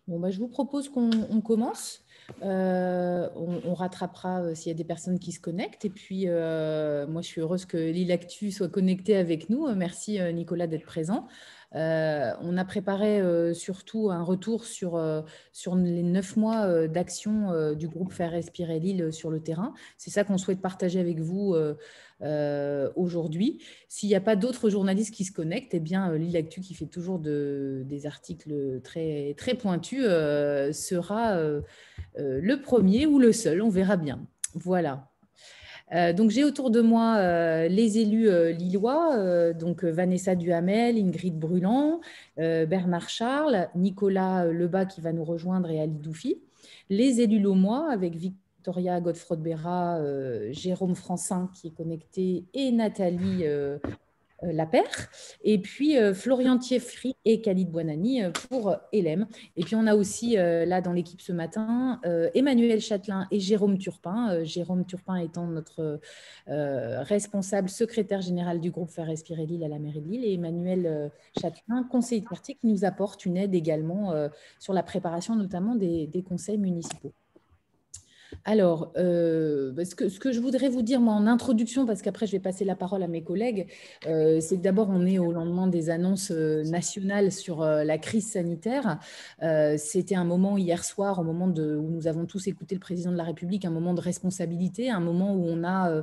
Bon, bah, je vous propose qu'on commence. On rattrapera s'il y a des personnes qui se connectent. Et puis, moi, je suis heureuse que Lille Actu soit connecté avec nous. Merci, Nicolas, d'être présent. On a préparé surtout un retour sur les 9 mois d'action du groupe Faire Respirer Lille sur le terrain. C'est ça qu'on souhaite partager avec vous aujourd'hui. S'il n'y a pas d'autres journalistes qui se connectent, eh bien, Lille Actu, qui fait toujours des articles très, très pointus, sera le premier ou le seul, on verra bien. Voilà. Donc, j'ai autour de moi les élus lillois, donc Vanessa Duhamel, Ingrid Bruland, Bernard Charles, Nicolas Lebas qui va nous rejoindre et Ali Doufi. Les élus lomois avec Victoria Godefroy-Bera, Jérôme Francin qui est connecté et Nathalie Lapère, et puis Florian Thieffry et Khalid Bouanani pour LM. Et puis on a aussi là dans l'équipe ce matin Emmanuel Châtelain et Jérôme Turpin. Jérôme Turpin étant notre responsable secrétaire général du groupe Faire Respirer Lille à la mairie de Lille, et Emmanuel Châtelain, conseiller de quartier, qui nous apporte une aide également sur la préparation notamment des conseils municipaux. Alors, ce que je voudrais vous dire, moi, en introduction, parce qu'après, je vais passer la parole à mes collègues, c'est que d'abord, on est au lendemain des annonces nationales sur la crise sanitaire. C'était un moment hier soir, au moment où nous avons tous écouté le président de la République, un moment de responsabilité, un moment où on a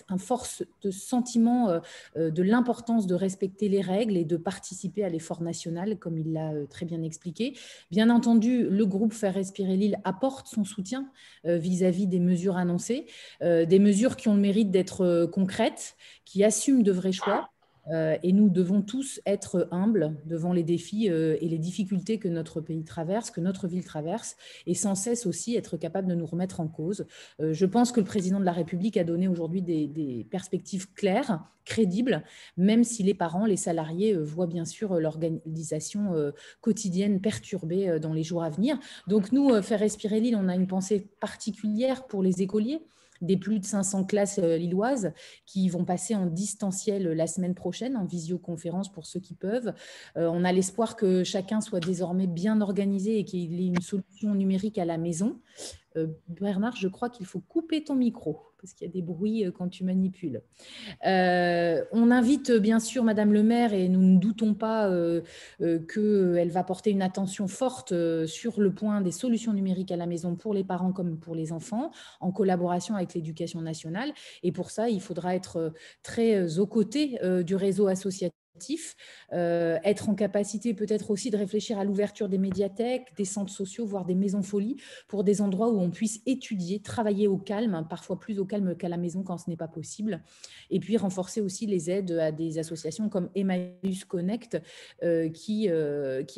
un force de sentiment de l'importance de respecter les règles et de participer à l'effort national, comme il l'a très bien expliqué. Bien entendu, le groupe Faire Respirer Lille apporte son soutien vis-à-vis des mesures annoncées, des mesures qui ont le mérite d'être concrètes, qui assument de vrais choix. Et nous devons tous être humbles devant les défis et les difficultés que notre pays traverse, que notre ville traverse, et sans cesse aussi être capable de nous remettre en cause. Je pense que le président de la République a donné aujourd'hui des perspectives claires, crédibles, même si les parents, les salariés voient bien sûr l'organisation quotidienne perturbée dans les jours à venir. Donc nous, Faire Respirer Lille, on a une pensée particulière pour les écoliers des plus de 500 classes lilloises qui vont passer en distanciel la semaine prochaine, en visioconférence pour ceux qui peuvent. On a l'espoir que chacun soit désormais bien organisé et qu'il ait une solution numérique à la maison. Bernard, je crois qu'il faut couper ton micro parce qu'il y a des bruits quand tu manipules. On invite bien sûr Madame le maire, et nous ne doutons pas qu'elle va porter une attention forte sur le point des solutions numériques à la maison pour les parents comme pour les enfants, en collaboration avec l'Éducation nationale. Et pour ça, il faudra être très aux côtés du réseau associatif. Être en capacité peut-être aussi de réfléchir à l'ouverture des médiathèques, des centres sociaux, voire des maisons folies, pour des endroits où on puisse étudier, travailler au calme, parfois plus au calme qu'à la maison quand ce n'est pas possible. Et puis renforcer aussi les aides à des associations comme Emmaüs Connect qui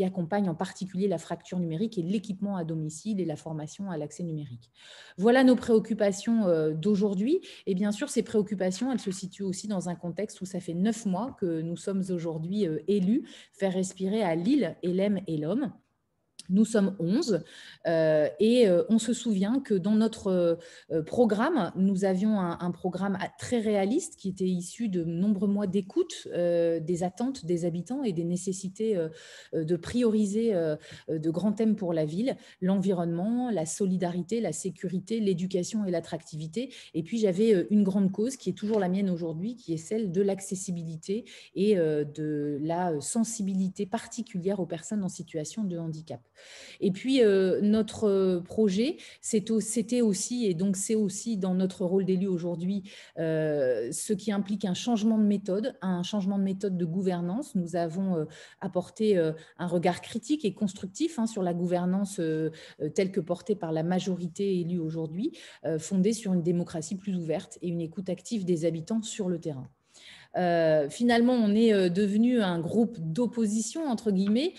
accompagnent en particulier la fracture numérique et l'équipement à domicile et la formation à l'accès numérique. Voilà nos préoccupations d'aujourd'hui. Et bien sûr, ces préoccupations, elles se situent aussi dans un contexte où ça fait 9 mois que nous sommes aujourd'hui élus, Faire Respirer à Lille, LM et l'Homme. Nous sommes 11 et on se souvient que dans notre programme, nous avions un programme très réaliste qui était issu de nombreux mois d'écoute des attentes des habitants et des nécessités de prioriser de grands thèmes pour la ville, l'environnement, la solidarité, la sécurité, l'éducation et l'attractivité. Et puis j'avais une grande cause qui est toujours la mienne aujourd'hui, qui est celle de l'accessibilité et de la sensibilité particulière aux personnes en situation de handicap. Et puis, notre projet, c'était aussi, et donc c'est aussi dans notre rôle d'élu aujourd'hui, ce qui implique un changement de méthode de gouvernance. Nous avons apporté un regard critique et constructif sur la gouvernance telle que portée par la majorité élue aujourd'hui, fondée sur une démocratie plus ouverte et une écoute active des habitants sur le terrain. Finalement, on est devenu un groupe d'opposition, entre guillemets,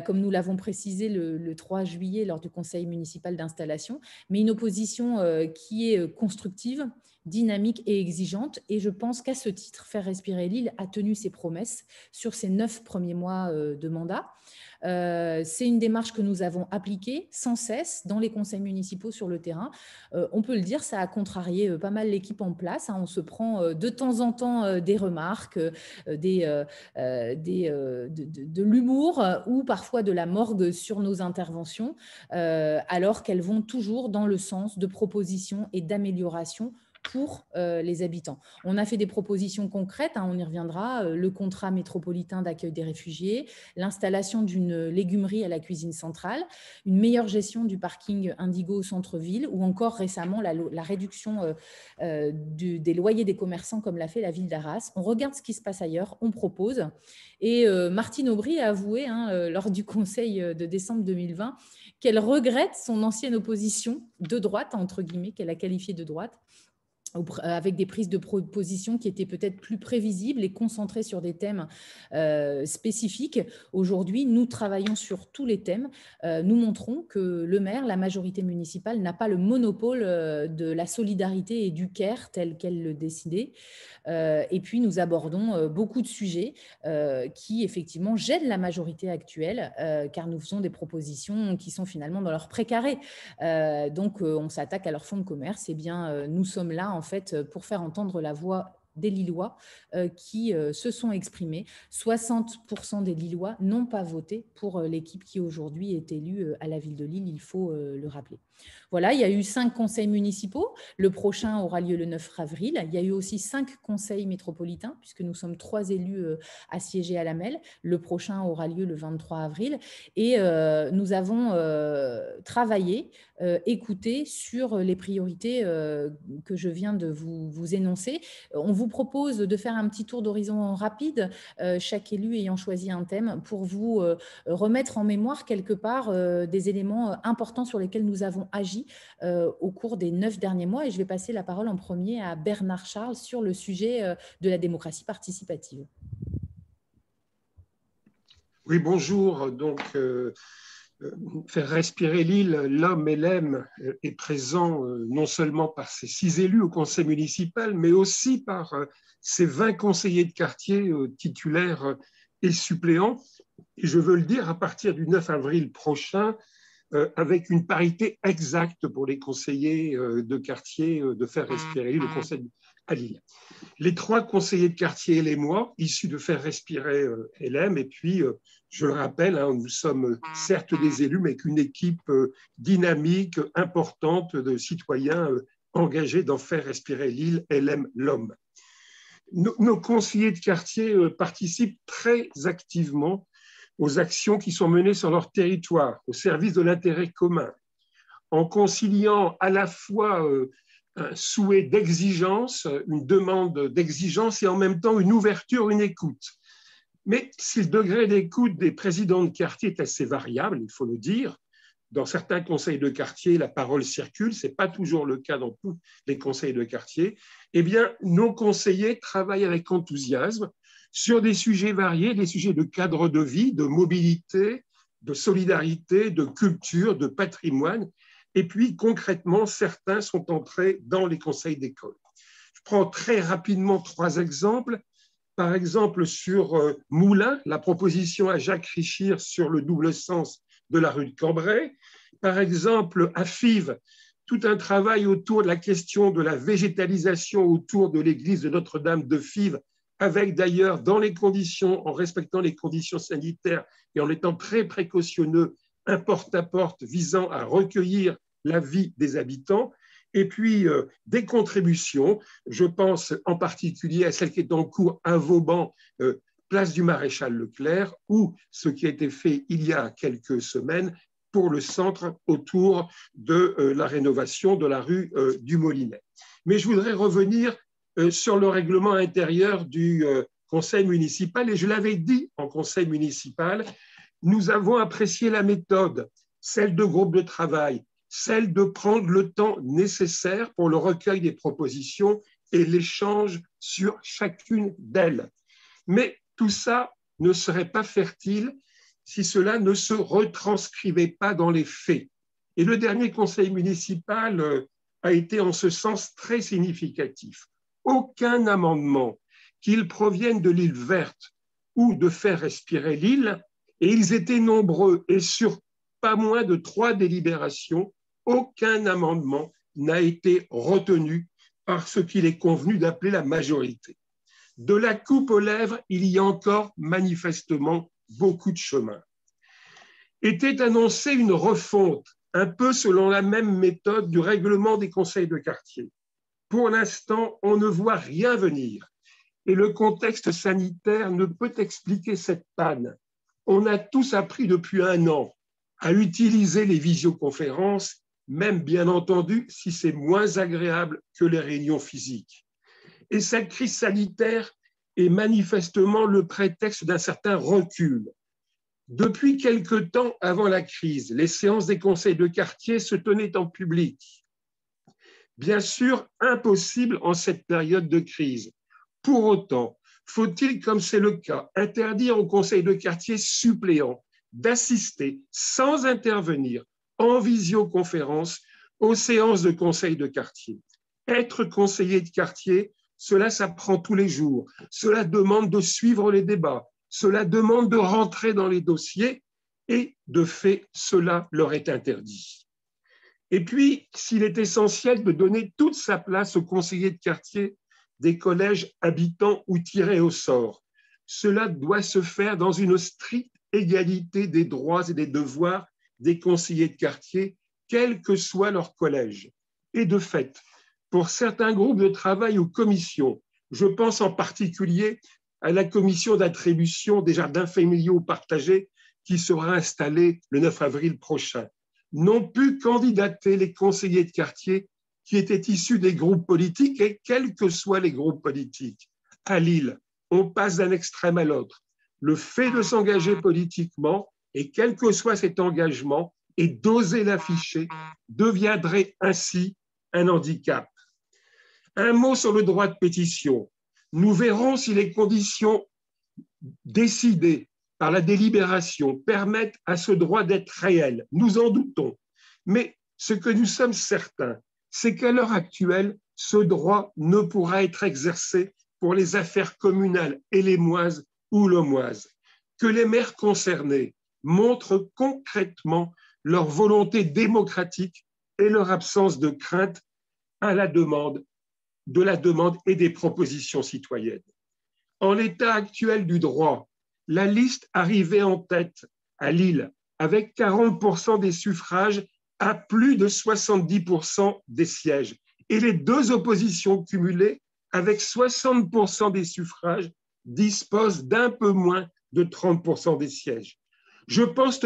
comme nous l'avons précisé le 3 juillet lors du conseil municipal d'installation, mais une opposition qui est constructive, dynamique et exigeante. Et je pense qu'à ce titre, Faire respirer l'île a tenu ses promesses sur ces 9 premiers mois de mandat. C'est une démarche que nous avons appliquée sans cesse dans les conseils municipaux sur le terrain. On peut le dire, ça a contrarié pas mal l'équipe en place. On se prend de temps en temps des remarques, de l'humour ou parfois de la morgue sur nos interventions, alors qu'elles vont toujours dans le sens de propositions et d'améliorations pour les habitants. On a fait des propositions concrètes, on y reviendra, le contrat métropolitain d'accueil des réfugiés, l'installation d'une légumerie à la cuisine centrale, une meilleure gestion du parking Indigo au centre-ville ou encore récemment la réduction des loyers des commerçants comme l'a fait la ville d'Arras. On regarde ce qui se passe ailleurs, on propose. Et Martine Aubry a avoué lors du conseil de décembre 2020 qu'elle regrette son ancienne opposition de droite, entre guillemets, qu'elle a qualifiée de droite, avec des prises de position qui étaient peut-être plus prévisibles et concentrées sur des thèmes spécifiques. Aujourd'hui, nous travaillons sur tous les thèmes. Nous montrons que le maire, la majorité municipale, n'a pas le monopole de la solidarité et du care tel qu'elle le décidait. Et puis, nous abordons beaucoup de sujets qui, effectivement, gênent la majorité actuelle, car nous faisons des propositions qui sont finalement dans leur précaré. Donc, on s'attaque à leur fonds de commerce. Eh bien, nous sommes là, en fait, pour faire entendre la voix des Lillois qui se sont exprimés. 60% des Lillois n'ont pas voté pour l'équipe qui aujourd'hui est élue à la ville de Lille, il faut le rappeler. Voilà, il y a eu 5 conseils municipaux. Le prochain aura lieu le 9 avril. Il y a eu aussi 5 conseils métropolitains, puisque nous sommes 3 élus assiégés à la MEL. Le prochain aura lieu le 23 avril. Et nous avons travaillé, écouté sur les priorités que je viens de vous énoncer. On vous propose de faire un petit tour d'horizon rapide, chaque élu ayant choisi un thème, pour vous remettre en mémoire quelque part des éléments importants sur lesquels nous avons agi au cours des 9 derniers mois. Et je vais passer la parole en premier à Bernard Charles sur le sujet de la démocratie participative. Oui, bonjour. Donc, Faire respirer l'île, l'homme LM est présent non seulement par ses 6 élus au conseil municipal, mais aussi par ses 20 conseillers de quartier titulaires et suppléants. Et je veux le dire, à partir du 9 avril prochain, avec une parité exacte pour les conseillers de quartier de Faire respirer l'île au conseil à Lille. Les 3 conseillers de quartier et moi, issus de Faire respirer LM, et puis, je le rappelle, nous sommes certes des élus, mais qu'une équipe dynamique, importante de citoyens engagés dans Faire respirer l'île, LM, l'homme. Nos conseillers de quartier participent très activement aux actions qui sont menées sur leur territoire, au service de l'intérêt commun, en conciliant à la fois un souhait d'exigence, une demande d'exigence et en même temps une ouverture, une écoute. Mais si le degré d'écoute des présidents de quartier est assez variable, il faut le dire, dans certains conseils de quartier, la parole circule, ce n'est pas toujours le cas dans tous les conseils de quartier, eh bien, nos conseillers travaillent avec enthousiasme sur des sujets variés, des sujets de cadre de vie, de mobilité, de solidarité, de culture, de patrimoine. Et puis, concrètement, certains sont entrés dans les conseils d'école. Je prends très rapidement 3 exemples. Par exemple, sur Moulins, la proposition à Jacques Richir sur le double sens de la rue de Cambrai. Par exemple, à Fives, tout un travail autour de la question de la végétalisation autour de l'église de Notre-Dame de Fives, avec d'ailleurs, dans les conditions, en respectant les conditions sanitaires et en étant très précautionneux, un porte-à-porte visant à recueillir l'avis des habitants. Et puis, des contributions, je pense en particulier à celle qui est en cours à Vauban, place du Maréchal Leclerc, ou ce qui a été fait il y a quelques semaines pour le centre autour de la rénovation de la rue du Molinet. Mais je voudrais revenir sur le règlement intérieur du conseil municipal, et je l'avais dit en conseil municipal, nous avons apprécié la méthode, celle de groupe de travail, celle de prendre le temps nécessaire pour le recueil des propositions et l'échange sur chacune d'elles. Mais tout ça ne serait pas fertile si cela ne se retranscrivait pas dans les faits. Et le dernier conseil municipal a été en ce sens très significatif. Aucun amendement, qu'il provienne de l'île verte ou de faire respirer l'île, et ils étaient nombreux et sur pas moins de 3 délibérations, aucun amendement n'a été retenu par ce qu'il est convenu d'appeler la majorité. De la coupe aux lèvres, il y a encore manifestement beaucoup de chemin. Était annoncée une refonte, un peu selon la même méthode du règlement des conseils de quartier. Pour l'instant, on ne voit rien venir et le contexte sanitaire ne peut expliquer cette panne. On a tous appris depuis 1 an à utiliser les visioconférences, même bien entendu si c'est moins agréable que les réunions physiques. Et cette crise sanitaire est manifestement le prétexte d'un certain recul. Depuis quelque temps avant la crise, les séances des conseils de quartier se tenaient en public. Bien sûr, impossible en cette période de crise. Pour autant, faut-il, comme c'est le cas, interdire aux conseils de quartier suppléants d'assister sans intervenir en visioconférence aux séances de conseil de quartier? Être conseiller de quartier, cela s'apprend tous les jours. Cela demande de suivre les débats. Cela demande de rentrer dans les dossiers et, de fait, cela leur est interdit. Et puis, s'il est essentiel de donner toute sa place aux conseillers de quartier des collèges habitants ou tirés au sort, cela doit se faire dans une stricte égalité des droits et des devoirs des conseillers de quartier, quel que soit leur collège. Et de fait, pour certains groupes de travail ou commissions, je pense en particulier à la commission d'attribution des jardins familiaux partagés qui sera installée le 9 avril prochain, n'ont pu candidater les conseillers de quartier qui étaient issus des groupes politiques, et quels que soient les groupes politiques. À Lille, on passe d'un extrême à l'autre. Le fait de s'engager politiquement, et quel que soit cet engagement, et d'oser l'afficher, deviendrait ainsi un handicap. Un mot sur le droit de pétition. Nous verrons si les conditions décidées par la délibération permettent à ce droit d'être réel. Nous en doutons. Mais ce que nous sommes certains, c'est qu'à l'heure actuelle, ce droit ne pourra être exercé pour les affaires communales élémoises ou lomoises. Que les maires concernés montrent concrètement leur volonté démocratique et leur absence de crainte à la demande, de la demande et des propositions citoyennes. En l'état actuel du droit, la liste arrivait en tête à Lille avec 40% des suffrages à plus de 70% des sièges. Et les 2 oppositions cumulées, avec 60% des suffrages, disposent d'un peu moins de 30% des sièges. Je pense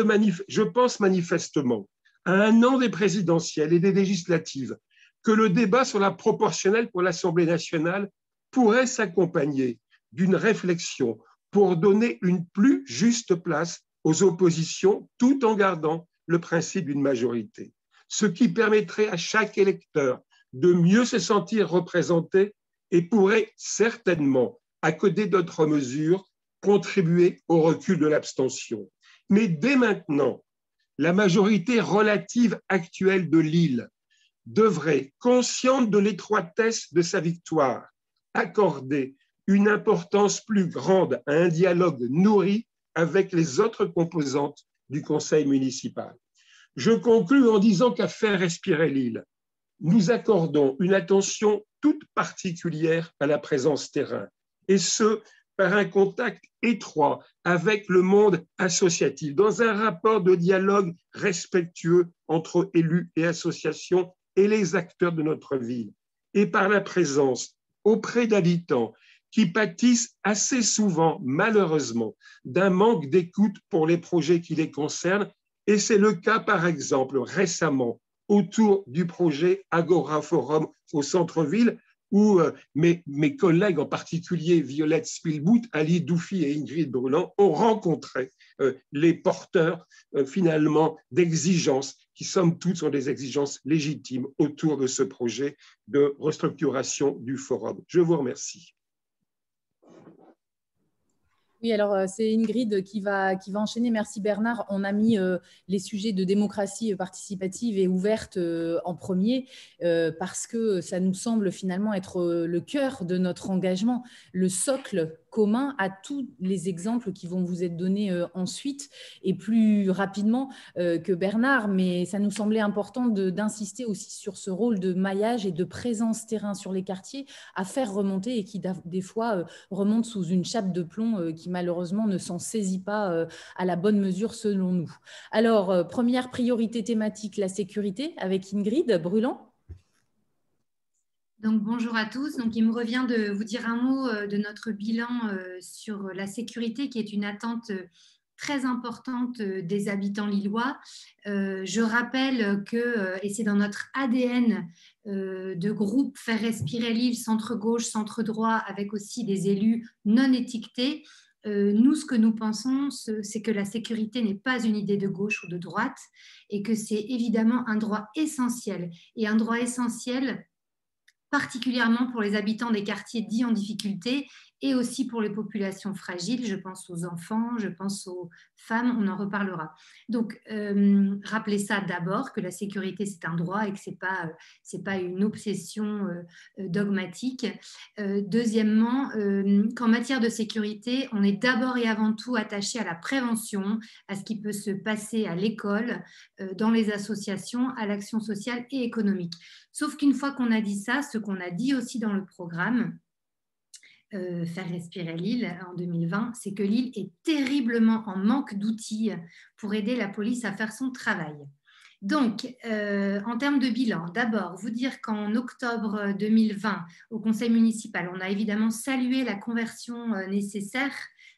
manifestement, à 1 an des présidentielles et des législatives, que le débat sur la proportionnelle pour l'Assemblée nationale pourrait s'accompagner d'une réflexion pour donner une plus juste place aux oppositions tout en gardant le principe d'une majorité, ce qui permettrait à chaque électeur de mieux se sentir représenté et pourrait certainement, à côté d'autres mesures, contribuer au recul de l'abstention. Mais dès maintenant, la majorité relative actuelle de Lille devrait, consciente de l'étroitesse de sa victoire, accorder une importance plus grande à un dialogue nourri avec les autres composantes du conseil municipal. Je conclus en disant qu'à faire respirer l'île, nous accordons une attention toute particulière à la présence terrain, et ce, par un contact étroit avec le monde associatif, dans un rapport de dialogue respectueux entre élus et associations et les acteurs de notre ville, et par la présence auprès d'habitants qui pâtissent assez souvent, malheureusement, d'un manque d'écoute pour les projets qui les concernent. Et c'est le cas, par exemple, récemment, autour du projet Agora Forum au centre-ville, où mes collègues, en particulier Violette Spielbout, Ali Doufi et Ingrid Bruland, ont rencontré les porteurs, finalement, d'exigences qui, somme toute, sont des exigences légitimes autour de ce projet de restructuration du forum. Je vous remercie. Oui, alors c'est Ingrid qui va enchaîner. Merci Bernard. On a mis les sujets de démocratie participative et ouverte en premier parce que ça nous semble finalement être le cœur de notre engagement, le socle commun à tous les exemples qui vont vous être donnés ensuite et plus rapidement que Bernard. Mais ça nous semblait important d'insister aussi sur ce rôle de maillage et de présence terrain sur les quartiers à faire remonter et qui des fois remonte sous une chape de plomb qui malheureusement ne s'en saisit pas à la bonne mesure selon nous. Alors, première priorité thématique, la sécurité avec Ingrid Brûlant. Donc, bonjour à tous. Donc, il me revient de vous dire un mot de notre bilan sur la sécurité, qui est une attente très importante des habitants lillois. Je rappelle que, et c'est dans notre ADN de groupe Faire respirer Lille, centre-gauche, centre-droit, avec aussi des élus non étiquetés, nous, ce que nous pensons, c'est que la sécurité n'est pas une idée de gauche ou de droite et que c'est évidemment un droit essentiel. Et un droit essentiel particulièrement pour les habitants des quartiers dits en difficulté et aussi pour les populations fragiles. Je pense aux enfants, je pense aux femmes, on en reparlera. Donc, rappelez ça d'abord, que la sécurité, c'est un droit et que ce n'est pas une obsession dogmatique. Deuxièmement, qu'en matière de sécurité, on est d'abord et avant tout attaché à la prévention, à ce qui peut se passer à l'école, dans les associations, à l'action sociale et économique. Sauf qu'une fois qu'on a dit ça, ce qu'on a dit aussi dans le programme Faire respirer Lille en 2020, c'est que Lille est terriblement en manque d'outils pour aider la police à faire son travail. Donc, en termes de bilan, d'abord, vous dire qu'en octobre 2020, au conseil municipal, on a évidemment salué la conversion nécessaire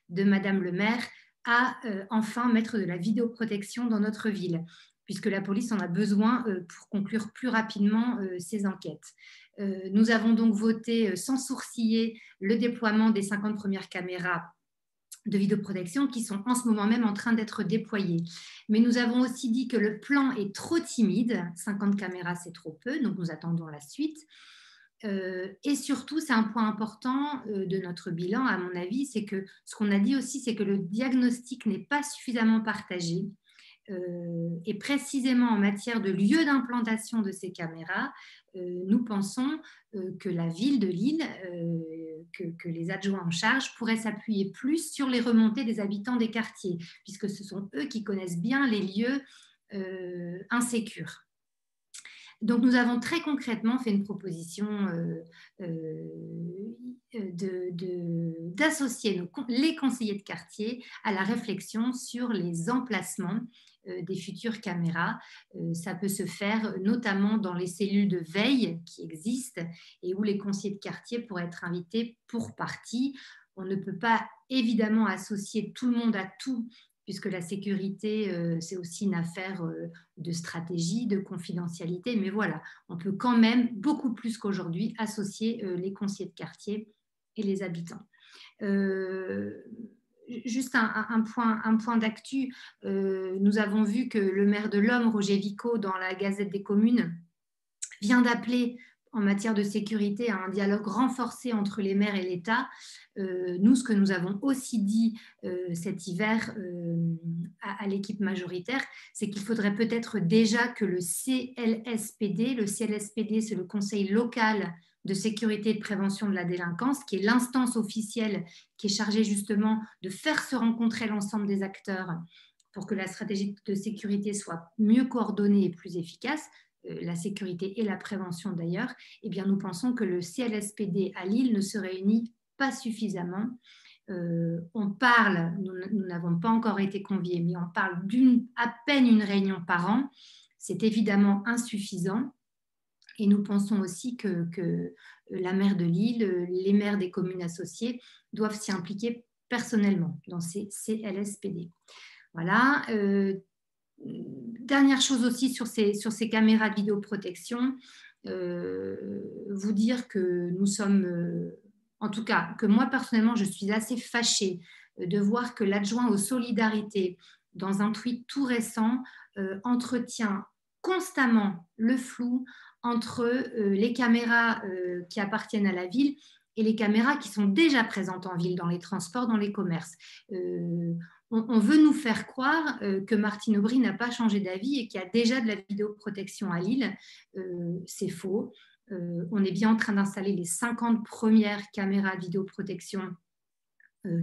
de Madame le maire à enfin mettre de la vidéoprotection dans notre ville, puisque la police en a besoin pour conclure plus rapidement ses enquêtes. Nous avons donc voté sans sourciller le déploiement des 50 premières caméras de vidéoprotection qui sont en ce moment même en train d'être déployées. Mais nous avons aussi dit que le plan est trop timide, 50 caméras c'est trop peu, donc nous attendons la suite. Et surtout, c'est un point important de notre bilan, à mon avis, c'est que ce qu'on a dit aussi, c'est que le diagnostic n'est pas suffisamment partagé. Et précisément en matière de lieu d'implantation de ces caméras, nous pensons que la ville de Lille, que les adjoints en charge pourraient s'appuyer plus sur les remontées des habitants des quartiers, puisque ce sont eux qui connaissent bien les lieux insécures. Donc, nous avons très concrètement fait une proposition d'associer les conseillers de quartier à la réflexion sur les emplacements des futures caméras. Ça peut se faire notamment dans les cellules de veille qui existent et où les conseillers de quartier pourraient être invités pour partie. On ne peut pas évidemment associer tout le monde à tout, puisque la sécurité, c'est aussi une affaire de stratégie, de confidentialité. Mais voilà, on peut quand même, beaucoup plus qu'aujourd'hui, associer les conseillers de quartier et les habitants. Juste un point d'actu, nous avons vu que le maire de l'Homme, Roger Vico, dans la Gazette des communes, vient d'appeler en matière de sécurité à un dialogue renforcé entre les maires et l'État. Nous, ce que nous avons aussi dit cet hiver à l'équipe majoritaire, c'est qu'il faudrait peut-être déjà que le CLSPD, c'est le Conseil local de sécurité et de prévention de la délinquance, qui est l'instance officielle qui est chargée justement de faire se rencontrer l'ensemble des acteurs pour que la stratégie de sécurité soit mieux coordonnée et plus efficace, la sécurité et la prévention d'ailleurs, eh bien nous pensons que le CLSPD à Lille ne se réunit pas suffisamment. On parle, nous n'avons pas encore été conviés, mais on parle à peine une réunion par an. C'est évidemment insuffisant. Et nous pensons aussi que la maire de Lille, les maires des communes associées doivent s'y impliquer personnellement dans ces CLSPD. Voilà. Dernière chose aussi sur ces caméras de vidéoprotection, vous dire que nous sommes, en tout cas, que moi personnellement, je suis assez fâchée de voir que l'adjoint aux solidarités, dans un tweet tout récent, entretient constamment le flou entre les caméras qui appartiennent à la ville et les caméras qui sont déjà présentes en ville, dans les transports, dans les commerces. On veut nous faire croire que Martine Aubry n'a pas changé d'avis et qu'il y a déjà de la vidéoprotection à Lille. C'est faux. On est bien en train d'installer les 50 premières caméras de vidéoprotection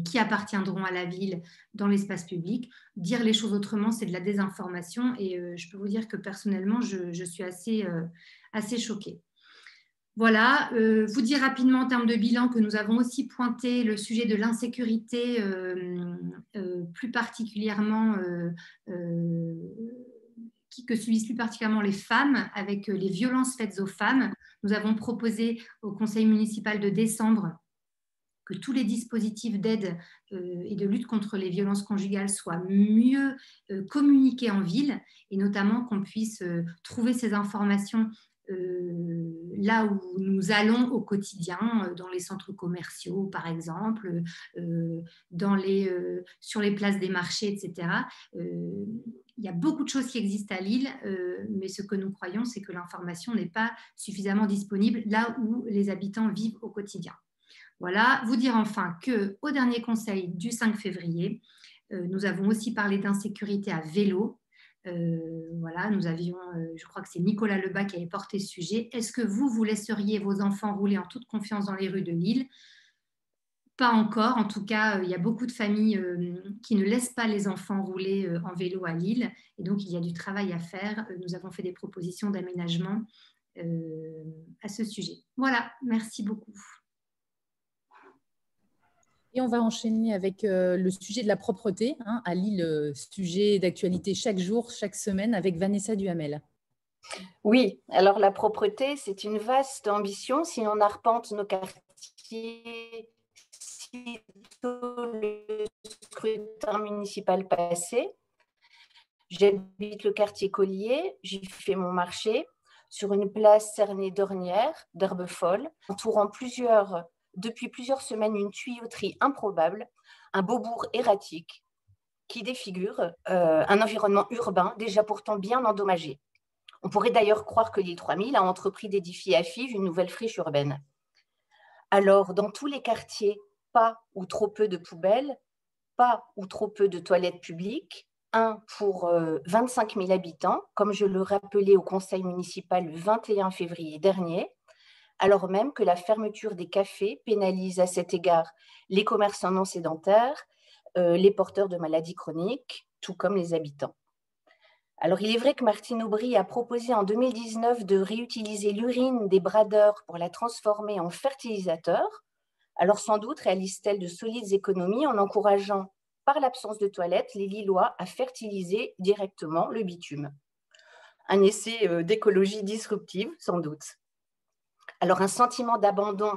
qui appartiendront à la ville dans l'espace public. Dire les choses autrement, c'est de la désinformation et je peux vous dire que personnellement, je suis assez choquée. Voilà, vous dire rapidement en termes de bilan que nous avons aussi pointé le sujet de l'insécurité, plus particulièrement, que subissent plus particulièrement les femmes, avec les violences faites aux femmes. Nous avons proposé au conseil municipal de décembre que tous les dispositifs d'aide et de lutte contre les violences conjugales soient mieux communiqués en ville, et notamment qu'on puisse trouver ces informations là où nous allons au quotidien, dans les centres commerciaux par exemple, sur les places des marchés, etc. Il y a beaucoup de choses qui existent à Lille, mais ce que nous croyons, c'est que l'information n'est pas suffisamment disponible là où les habitants vivent au quotidien. Voilà, vous dire enfin qu'au dernier conseil du 5 février, nous avons aussi parlé d'insécurité à vélo. Voilà, nous avions, je crois que c'est Nicolas Lebas qui avait porté ce sujet. Est-ce que vous laisseriez vos enfants rouler en toute confiance dans les rues de Lille? Pas encore. En tout cas, il y a beaucoup de familles qui ne laissent pas les enfants rouler en vélo à Lille. Et donc, il y a du travail à faire. Nous avons fait des propositions d'aménagement à ce sujet. Voilà, merci beaucoup. Et on va enchaîner avec le sujet de la propreté, hein, à Lille, sujet d'actualité chaque jour, chaque semaine, avec Vanessa Duhamel. Oui, alors la propreté, c'est une vaste ambition. Si on arpente nos quartiers, sitôt le scrutin municipal passé, j'habite le quartier Collier, j'y fais mon marché, sur une place cernée d'ornières, d'herbes folles, entourant depuis plusieurs semaines une tuyauterie improbable, un beaubourg erratique qui défigure un environnement urbain déjà pourtant bien endommagé. On pourrait d'ailleurs croire que l'île 3000 a entrepris d'édifier à Fives une nouvelle friche urbaine. Alors, dans tous les quartiers, pas ou trop peu de poubelles, pas ou trop peu de toilettes publiques, 1 pour 25 000 habitants, comme je le rappelais au conseil municipal le 21 février dernier, alors même que la fermeture des cafés pénalise à cet égard les commerçants non sédentaires, les porteurs de maladies chroniques, tout comme les habitants. Alors, il est vrai que Martine Aubry a proposé en 2019 de réutiliser l'urine des bradeurs pour la transformer en fertilisateur. Alors, sans doute réalise-t-elle de solides économies en encourageant, par l'absence de toilettes, les Lillois à fertiliser directement le bitume. Un essai d'écologie disruptive, sans doute. Alors, un sentiment d'abandon,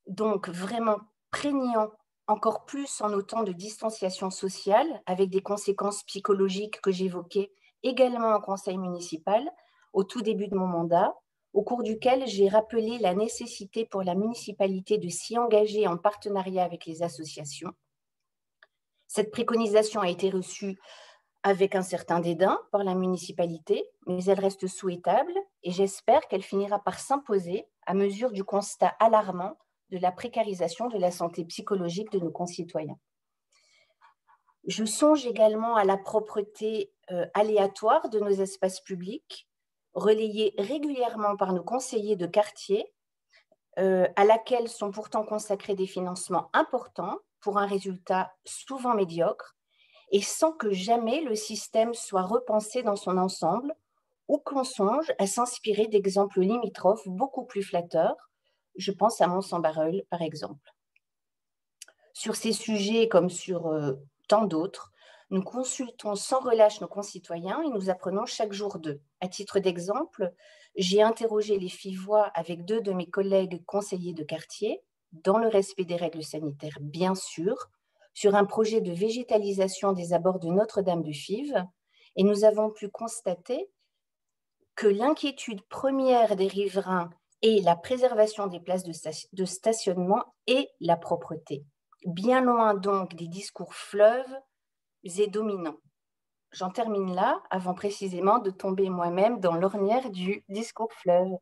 donc vraiment prégnant, encore plus en autant de distanciation sociale, avec des conséquences psychologiques que j'évoquais également en conseil municipal, au tout début de mon mandat, au cours duquel j'ai rappelé la nécessité pour la municipalité de s'y engager en partenariat avec les associations. Cette préconisation a été reçue avec un certain dédain par la municipalité, mais elle reste souhaitable et j'espère qu'elle finira par s'imposer à mesure du constat alarmant de la précarisation de la santé psychologique de nos concitoyens. Je songe également à la propreté aléatoire de nos espaces publics, relayée régulièrement par nos conseillers de quartier, à laquelle sont pourtant consacrés des financements importants pour un résultat souvent médiocre, et sans que jamais le système soit repensé dans son ensemble, ou qu'on songe à s'inspirer d'exemples limitrophes beaucoup plus flatteurs. Je pense à Mons-en-Barœul, par exemple. Sur ces sujets, comme sur tant d'autres, nous consultons sans relâche nos concitoyens et nous apprenons chaque jour d'eux. À titre d'exemple, j'ai interrogé les Fivois avec 2 de mes collègues conseillers de quartier, dans le respect des règles sanitaires, bien sûr, sur un projet de végétalisation des abords de Notre-Dame de Fives, et nous avons pu constater que l'inquiétude première des riverains est la préservation des places de stationnement et la propreté. Bien loin donc des discours fleuves et dominants. J'en termine là, avant précisément de tomber moi-même dans l'ornière du discours fleuve.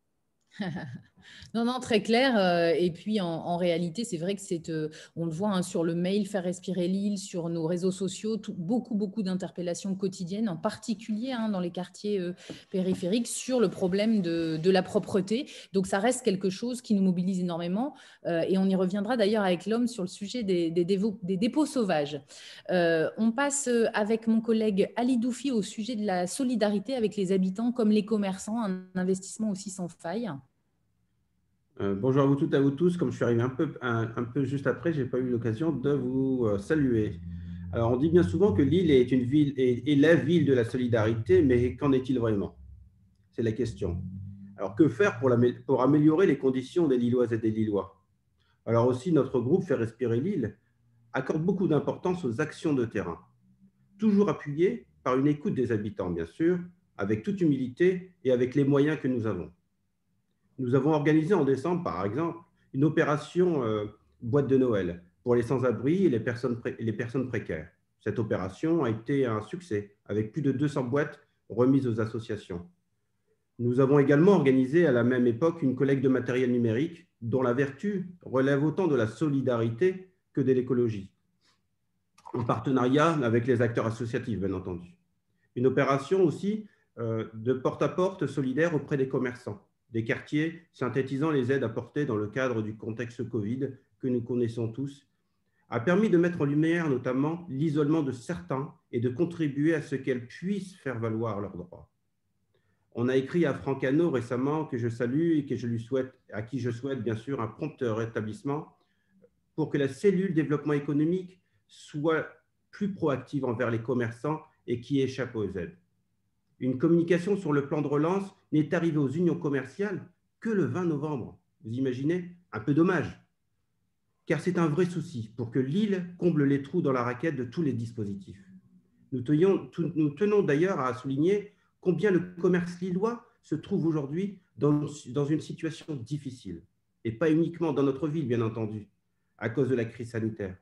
Non, non, très clair. Et puis, en réalité, c'est vrai que on le voit hein, sur le mail Faire respirer l'île, sur nos réseaux sociaux, beaucoup, beaucoup d'interpellations quotidiennes, en particulier hein, dans les quartiers périphériques, sur le problème de la propreté. Donc, ça reste quelque chose qui nous mobilise énormément. Et on y reviendra d'ailleurs avec l'homme sur le sujet des dépôts sauvages. On passe avec mon collègue Ali Doufi au sujet de la solidarité avec les habitants comme les commerçants, un investissement aussi sans faille. Bonjour à vous toutes et à vous tous. Comme je suis arrivé un peu juste après, je n'ai pas eu l'occasion de vous saluer. Alors, on dit bien souvent que Lille est une ville est la ville de la solidarité, mais qu'en est-il vraiment? C'est la question. Alors, que faire pour améliorer les conditions des Lilloises et des Lillois? Alors aussi, notre groupe Faire respirer Lille accorde beaucoup d'importance aux actions de terrain, toujours appuyées par une écoute des habitants, bien sûr, avec toute humilité et avec les moyens que nous avons. Nous avons organisé en décembre, par exemple, une opération boîte de Noël pour les sans-abri et les personnes précaires. Cette opération a été un succès, avec plus de 200 boîtes remises aux associations. Nous avons également organisé à la même époque une collecte de matériel numérique dont la vertu relève autant de la solidarité que de l'écologie, en partenariat avec les acteurs associatifs, bien entendu. Une opération aussi de porte-à-porte solidaire auprès des commerçants des quartiers, synthétisant les aides apportées dans le cadre du contexte Covid que nous connaissons tous, a permis de mettre en lumière notamment l'isolement de certains et de contribuer à ce qu'elles puissent faire valoir leurs droits. On a écrit à Franck Hano récemment, que je salue et à qui je souhaite bien sûr un prompt rétablissement, pour que la cellule développement économique soit plus proactive envers les commerçants et qui échappe aux aides. Une communication sur le plan de relance n'est arrivée aux unions commerciales que le 20 novembre. Vous imaginez? Un peu dommage. Car c'est un vrai souci pour que Lille comble les trous dans la raquette de tous les dispositifs. Nous tenons d'ailleurs à souligner combien le commerce lillois se trouve aujourd'hui dans une situation difficile. Et pas uniquement dans notre ville, bien entendu, à cause de la crise sanitaire.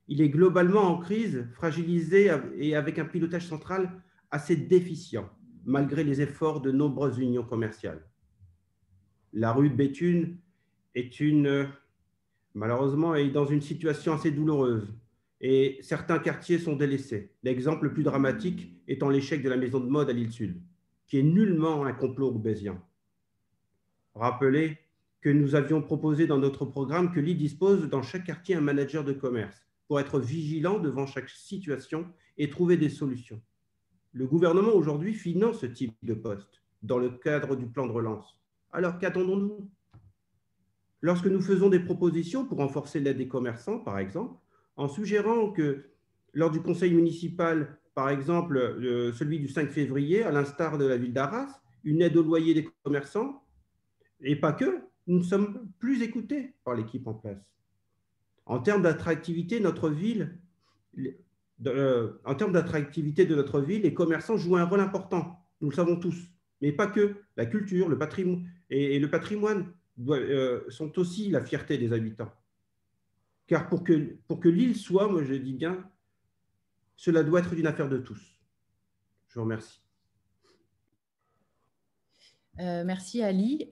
Il est globalement en crise, fragilisé et avec un pilotage central assez déficient, malgré les efforts de nombreuses unions commerciales. La rue de Béthune malheureusement, est dans une situation assez douloureuse et certains quartiers sont délaissés. L'exemple le plus dramatique étant l'échec de la maison de mode à l'île Sud, qui est nullement un complot roubaisien. Rappelez que nous avions proposé dans notre programme que l'île dispose dans chaque quartier un manager de commerce pour être vigilant devant chaque situation et trouver des solutions. Le gouvernement aujourd'hui finance ce type de poste dans le cadre du plan de relance. Alors qu'attendons-nous? Lorsque nous faisons des propositions pour renforcer l'aide des commerçants, par exemple, en suggérant que lors du conseil municipal, par exemple celui du 5 février, à l'instar de la ville d'Arras, une aide au loyer des commerçants, et pas que, nous ne sommes plus écoutés par l'équipe en place. En termes d'attractivité de notre ville, les commerçants jouent un rôle important, nous le savons tous, mais pas que. La culture, le patrimoine et le patrimoine sont aussi la fierté des habitants. Car pour que l'île soit, moi je dis bien, cela doit être une affaire de tous. Je vous remercie. Merci Ali.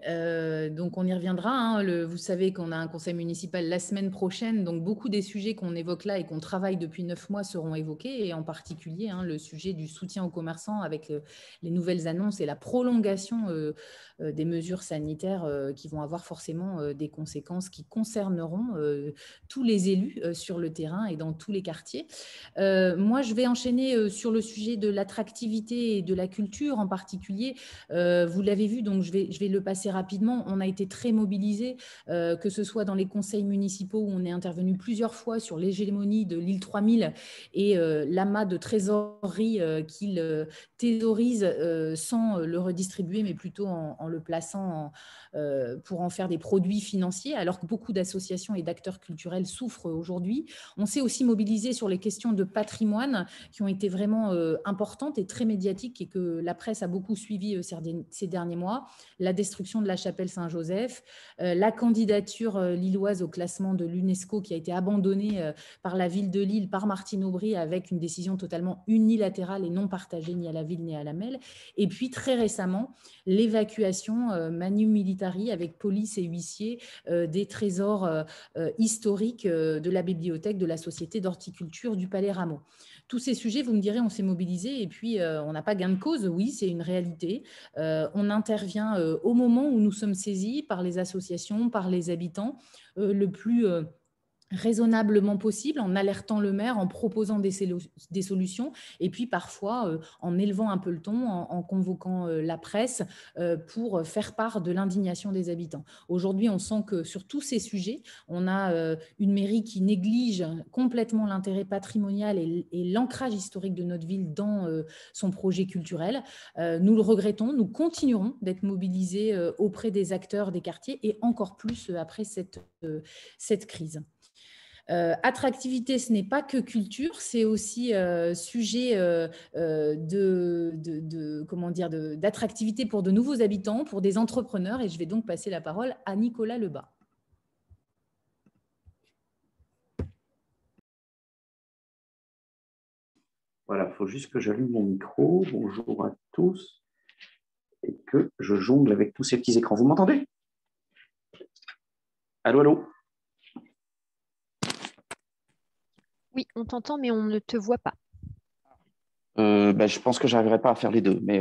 Donc on y reviendra. Hein. Vous savez qu'on a un conseil municipal la semaine prochaine, donc beaucoup des sujets qu'on évoque là et qu'on travaille depuis 9 mois seront évoqués, et en particulier le sujet du soutien aux commerçants avec les nouvelles annonces et la prolongation des mesures sanitaires qui vont avoir forcément des conséquences qui concerneront tous les élus sur le terrain et dans tous les quartiers. Moi, je vais enchaîner sur le sujet de l'attractivité et de la culture en particulier. Vous l'avez vu, donc je vais le passer rapidement. On a été très mobilisés, que ce soit dans les conseils municipaux où on est intervenu plusieurs fois sur l'hégémonie de l'île 3000 et l'amas de trésorerie qu'il thésaurise sans le redistribuer, mais plutôt en le plaçant pour en faire des produits financiers, alors que beaucoup d'associations et d'acteurs culturels souffrent aujourd'hui. On s'est aussi mobilisé sur les questions de patrimoine qui ont été vraiment importantes et très médiatiques et que la presse a beaucoup suivi ces derniers mois. mois, la destruction de la chapelle Saint-Joseph, la candidature lilloise au classement de l'UNESCO qui a été abandonnée par la ville de Lille, par Martine Aubry, avec une décision totalement unilatérale et non partagée ni à la ville ni à la MEL. Et puis très récemment, l'évacuation manu militari avec police et huissiers des trésors historiques de la bibliothèque de la Société d'horticulture du Palais Rameau. Tous ces sujets, vous me direz, on s'est mobilisé et puis on n'a pas gain de cause. Oui, c'est une réalité. On intervient au moment où nous sommes saisis par les associations, par les habitants, le plus raisonnablement possible, en alertant le maire, en proposant des solutions, et puis parfois en élevant un peu le ton, en convoquant la presse pour faire part de l'indignation des habitants. Aujourd'hui, on sent que sur tous ces sujets, on a une mairie qui néglige complètement l'intérêt patrimonial et l'ancrage historique de notre ville dans son projet culturel. Nous le regrettons, nous continuerons d'être mobilisés auprès des acteurs des quartiers et encore plus après cette crise. Attractivité, ce n'est pas que culture, c'est aussi sujet d'attractivité pour de nouveaux habitants, pour des entrepreneurs. Et je vais donc passer la parole à Nicolas Lebas. Voilà, il faut juste que j'allume mon micro. Bonjour à tous. Et que je jongle avec tous ces petits écrans. Vous m'entendez? Allô, allô? Oui, on t'entend, mais on ne te voit pas. Je pense que je n'arriverai pas à faire les deux, mais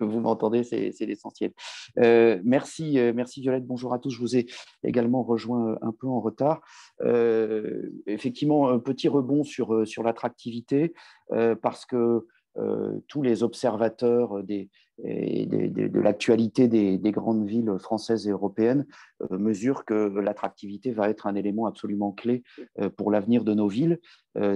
vous m'entendez, c'est l'essentiel. Merci Violette, bonjour à tous. Je vous ai également rejoint un peu en retard. Effectivement, un petit rebond sur l'attractivité, parce que tous les observateurs de l'actualité des grandes villes françaises et européennes mesurent que l'attractivité va être un élément absolument clé pour l'avenir de nos villes.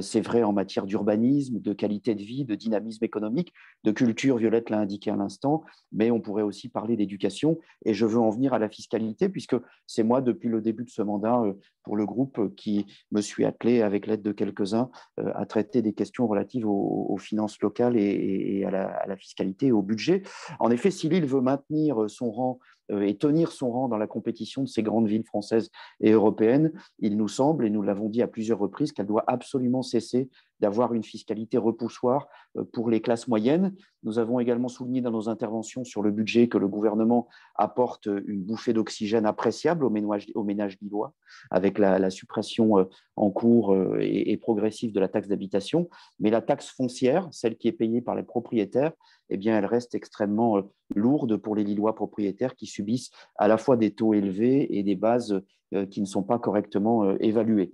C'est vrai en matière d'urbanisme, de qualité de vie, de dynamisme économique, de culture, Violette l'a indiqué à l'instant, mais on pourrait aussi parler d'éducation. Et je veux en venir à la fiscalité, puisque c'est moi, depuis le début de ce mandat, pour le groupe, qui me suis attelé, avec l'aide de quelques-uns, à traiter des questions relatives aux finances locales et à la fiscalité et au budget. En effet, si Lille veut maintenir son rang et tenir son rang dans la compétition de ces grandes villes françaises et européennes, il nous semble, et nous l'avons dit à plusieurs reprises, qu'elle doit absolument cesser d'avoir une fiscalité repoussoire pour les classes moyennes. Nous avons également souligné dans nos interventions sur le budget que le gouvernement apporte une bouffée d'oxygène appréciable aux ménages lillois, avec la suppression en cours et progressive de la taxe d'habitation. Mais la taxe foncière, celle qui est payée par les propriétaires, eh bien, elle reste extrêmement lourde pour les Lillois propriétaires qui subissent à la fois des taux élevés et des bases qui ne sont pas correctement évaluées.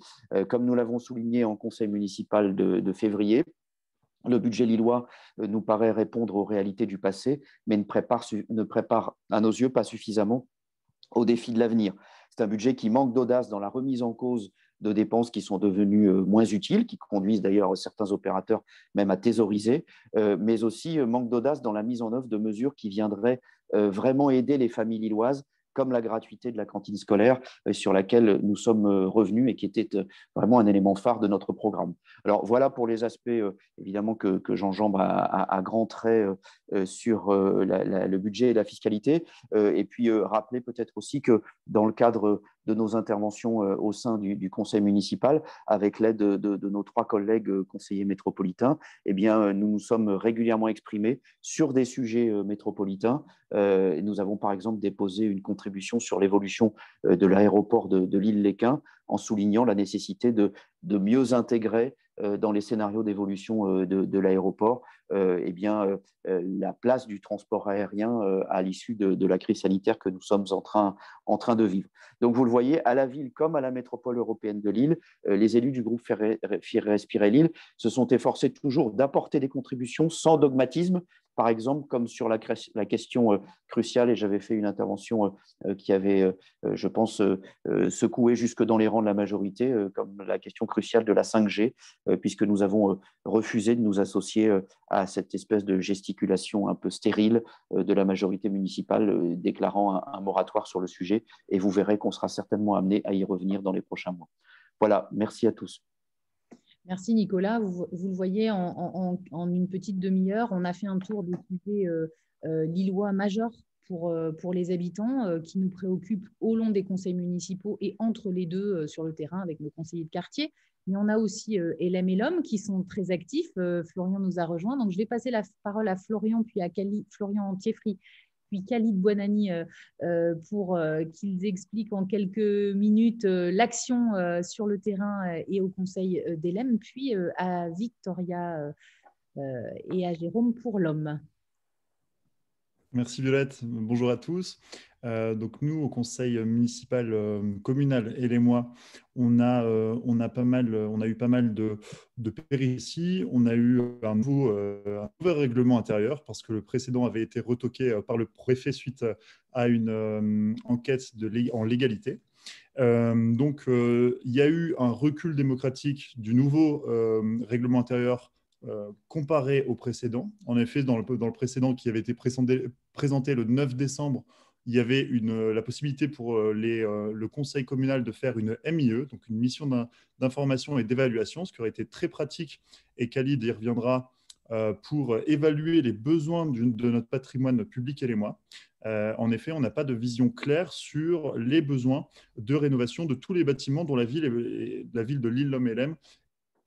Comme nous l'avons souligné en conseil municipal de février, le budget lillois nous paraît répondre aux réalités du passé, mais ne prépare à nos yeux pas suffisamment aux défis de l'avenir. C'est un budget qui manque d'audace dans la remise en cause de dépenses qui sont devenues moins utiles, qui conduisent d'ailleurs certains opérateurs même à thésauriser, mais aussi manque d'audace dans la mise en œuvre de mesures qui viendraient vraiment aider les familles lilloises, comme la gratuité de la cantine scolaire, sur laquelle nous sommes revenus et qui était vraiment un élément phare de notre programme. Alors voilà pour les aspects évidemment que j'enjambe à grands traits sur le budget et la fiscalité, et puis rappeler peut-être aussi que dans le cadre de nos interventions au sein du conseil municipal, avec l'aide de nos 3 collègues conseillers métropolitains, eh bien, nous nous sommes régulièrement exprimés sur des sujets métropolitains. Nous avons par exemple déposé une contribution sur l'évolution de l'aéroport de Lille-Léquin, en soulignant la nécessité de mieux intégrer dans les scénarios d'évolution de l'aéroport la place du transport aérien à l'issue de la crise sanitaire que nous sommes en train de vivre. Donc vous le voyez, à la ville comme à la métropole européenne de Lille, les élus du groupe Faire respirer Lille se sont efforcés toujours d'apporter des contributions sans dogmatisme, par exemple comme sur la question cruciale, et j'avais fait une intervention qui avait, je pense, secoué jusque dans les rangs de la majorité, comme la question cruciale de la 5G, puisque nous avons refusé de nous associer à cette espèce de gesticulation un peu stérile de la majorité municipale déclarant un moratoire sur le sujet, et vous verrez qu'on sera certainement amené à y revenir dans les prochains mois. Voilà, merci à tous. Merci Nicolas. Vous le voyez, en une petite demi-heure, on a fait un tour des sujets lillois majeurs pour les habitants qui nous préoccupent au long des conseils municipaux et entre les deux sur le terrain avec nos conseillers de quartier. Mais on a aussi LM et l'Homme qui sont très actifs. Florian nous a rejoints. Donc, je vais passer la parole à Florian, puis à Florian Thieffry, puis Khalid Bouanani pour qu'ils expliquent en quelques minutes l'action sur le terrain et au conseil d'LM, puis à Victoria et à Jérôme pour l'Homme. Merci Violette, bonjour à tous. Donc nous, au conseil municipal communal élémois, on a eu pas mal de péripéties. On a eu un nouveau règlement intérieur parce que le précédent avait été retoqué par le préfet suite à une enquête en légalité. Donc il y a eu un recul démocratique du nouveau règlement intérieur comparé au précédent. En effet, dans le précédent qui avait été présenté le 9 décembre, il y avait la possibilité pour le conseil communal de faire une MIE, donc une mission d'information et d'évaluation, ce qui aurait été très pratique, et Khalid y reviendra, pour évaluer les besoins de notre patrimoine public élémois. En effet, on n'a pas de vision claire sur les besoins de rénovation de tous les bâtiments dont la ville de Lille-Lhomme-Hellem,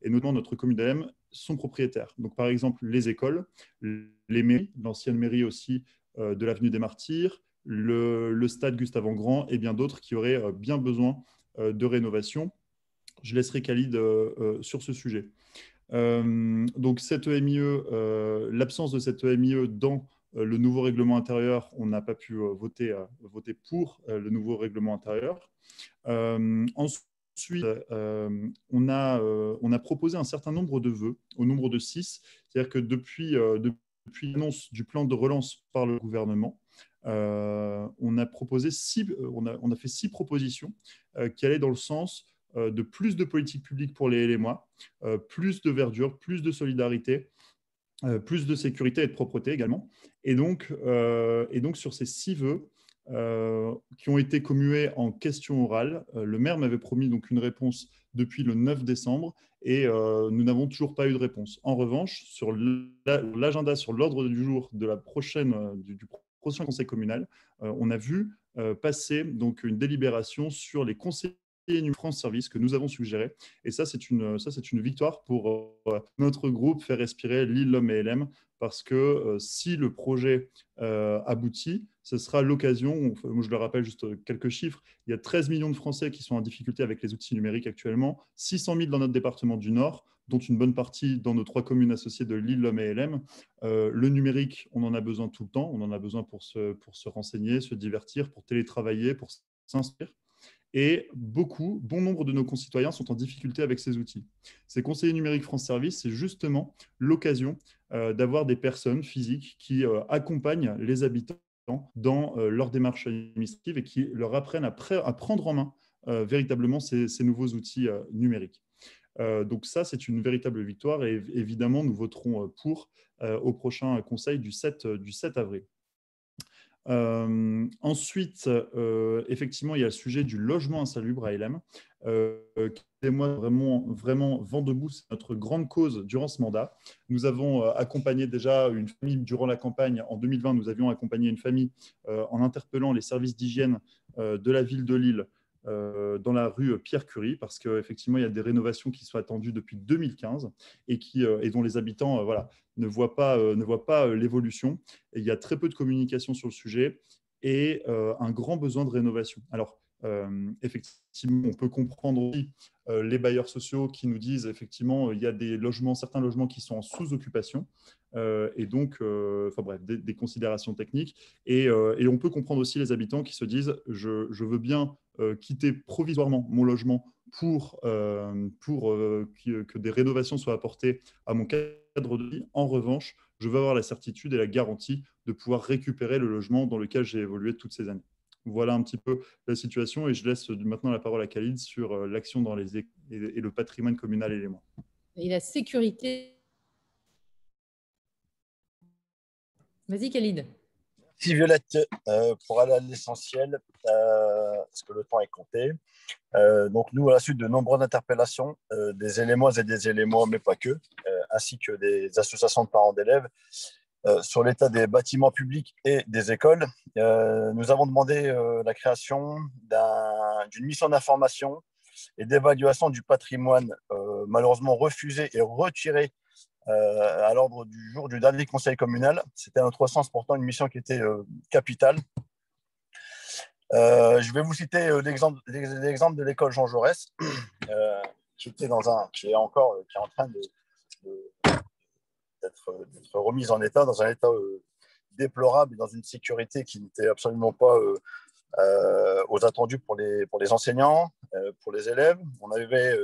et notamment notre commune d'Hellem, sont propriétaires. Donc, par exemple, les écoles, les mairies, l'ancienne mairie aussi de l'avenue des Martyrs, le stade Gustave-Engrand et bien d'autres qui auraient bien besoin de rénovation. Je laisserai Khalid sur ce sujet. Donc, cette EMIE, l'absence de cette EMIE dans le nouveau règlement intérieur, on n'a pas pu voter pour le nouveau règlement intérieur. Ensuite, on a proposé un certain nombre de vœux, au nombre de 6. C'est-à-dire que depuis l'annonce du plan de relance par le gouvernement, on a fait 6 propositions qui allaient dans le sens de plus de politique publique pour les Élémois, plus de verdure, plus de solidarité, plus de sécurité et de propreté également. Et donc sur ces 6 vœux, qui ont été commués en question orale. Le maire m'avait promis donc une réponse depuis le 9 décembre et nous n'avons toujours pas eu de réponse. En revanche, sur l'agenda, sur l'ordre du jour de du prochain conseil communal, on a vu passer donc une délibération sur les conseillers du France Service que nous avons suggéré. Et ça, c'est une victoire pour notre groupe Faire respirer Lille, l'Homme et Hellem, parce que si le projet aboutit, ce sera l'occasion, moi je le rappelle juste quelques chiffres, il y a 13 millions de Français qui sont en difficulté avec les outils numériques actuellement, 600 000 dans notre département du Nord, dont une bonne partie dans nos 3 communes associées de Lille, l'Homme et Hellem. Le numérique, on en a besoin tout le temps, on en a besoin pour se renseigner, se divertir, pour télétravailler, pour s'instruire. Et bon nombre de nos concitoyens sont en difficulté avec ces outils. Ces conseillers numériques France Service, c'est justement l'occasion d'avoir des personnes physiques qui accompagnent les habitants dans leur démarche administrative et qui leur apprennent à prendre en main véritablement ces nouveaux outils numériques. Donc ça, c'est une véritable victoire et évidemment, nous voterons pour au prochain conseil du 7 avril. Ensuite, effectivement, il y a le sujet du logement insalubre à Hellem. Moi, vraiment, vent debout, c'est notre grande cause durant ce mandat. Nous avons accompagné déjà une famille durant la campagne. En 2020, nous avions accompagné une famille en interpellant les services d'hygiène de la ville de Lille dans la rue Pierre-Curie, parce qu'effectivement, il y a des rénovations qui sont attendues depuis 2015 et dont les habitants ne voient pas l'évolution. Et il y a très peu de communication sur le sujet et un grand besoin de rénovation. Alors, effectivement, on peut comprendre aussi les bailleurs sociaux qui nous disent effectivement il y a certains logements qui sont en sous-occupation et donc, des considérations techniques. Et on peut comprendre aussi les habitants qui se disent je veux bien quitter provisoirement mon logement pour que des rénovations soient apportées à mon cadre de vie. En revanche, je veux avoir la certitude et la garantie de pouvoir récupérer le logement dans lequel j'ai évolué toutes ces années. Voilà un petit peu la situation et je laisse maintenant la parole à Khalid sur l'action dans et le patrimoine communal élément. Et la sécurité. Vas-y Khalid. Merci Violette. Pour aller à l'essentiel, parce que le temps est compté. Donc nous, à la suite de nombreuses interpellations des Élémoises et des Élémois, mais pas que, ainsi que des associations de parents d'élèves, sur l'état des bâtiments publics et des écoles. Nous avons demandé la création d'une mission d'information et d'évaluation du patrimoine, malheureusement refusée et retirée à l'ordre du jour du dernier conseil communal. C'était à notre sens pourtant une mission qui était capitale. Je vais vous citer l'exemple de l'école Jean Jaurès, qui est en train d'être remise en état, dans un état déplorable et dans une sécurité qui n'était absolument pas aux attendus pour les enseignants, pour les élèves. On avait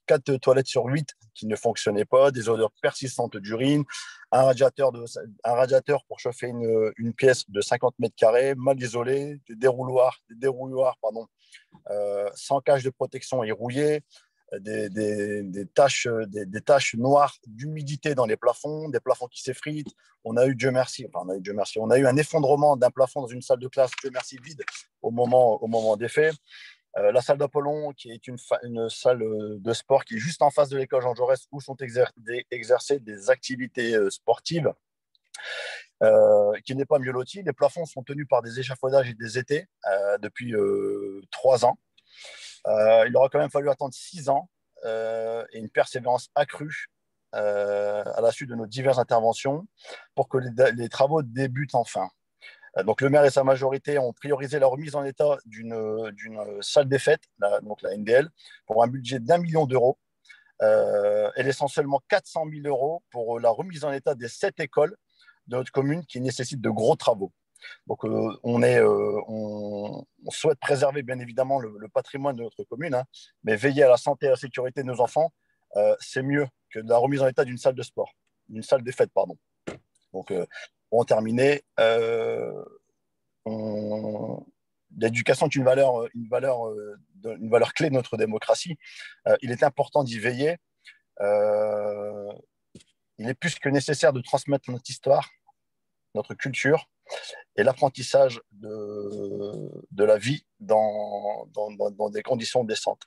4 toilettes sur 8 qui ne fonctionnaient pas, des odeurs persistantes d'urine, un radiateur pour chauffer une pièce de 50 mètres carrés, mal isolé, des dérouilloirs sans cage de protection et rouillés, des taches noires d'humidité dans les plafonds, des plafonds qui s'effritent. On a eu un effondrement d'un plafond dans une salle de classe, Dieu merci, vide au moment des faits. La salle d'Apollon, qui est une salle de sport qui est juste en face de l'école Jean Jaurès, où sont exercées des activités sportives, qui n'est pas mieux lotie. Les plafonds sont tenus par des échafaudages et des étais depuis 3 ans. Il aura quand même fallu attendre 6 ans et une persévérance accrue à la suite de nos diverses interventions pour que les travaux débutent enfin. Donc, le maire et sa majorité ont priorisé la remise en état d'une salle des fêtes, donc la NDL, pour un budget d'1 million d'euros et laissant seulement 400 000 euros pour la remise en état des 7 écoles de notre commune qui nécessitent de gros travaux. Donc, on souhaite préserver bien évidemment le patrimoine de notre commune, hein, mais veiller à la santé et à la sécurité de nos enfants, c'est mieux que de la remise en état d'une salle de sport, d'une salle des fêtes, pardon. Donc, pour en terminer, l'éducation est une valeur clé de notre démocratie. Il est important d'y veiller. Il est plus que nécessaire de transmettre notre histoire, notre culture et l'apprentissage de la vie dans des conditions décentes.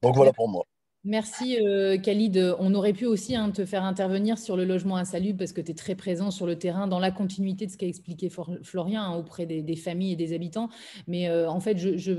Donc voilà pour moi. Merci Khalid. On aurait pu aussi te faire intervenir sur le logement insalubre parce que tu es très présent sur le terrain dans la continuité de ce qu'a expliqué Florian auprès des familles et des habitants. Mais en fait,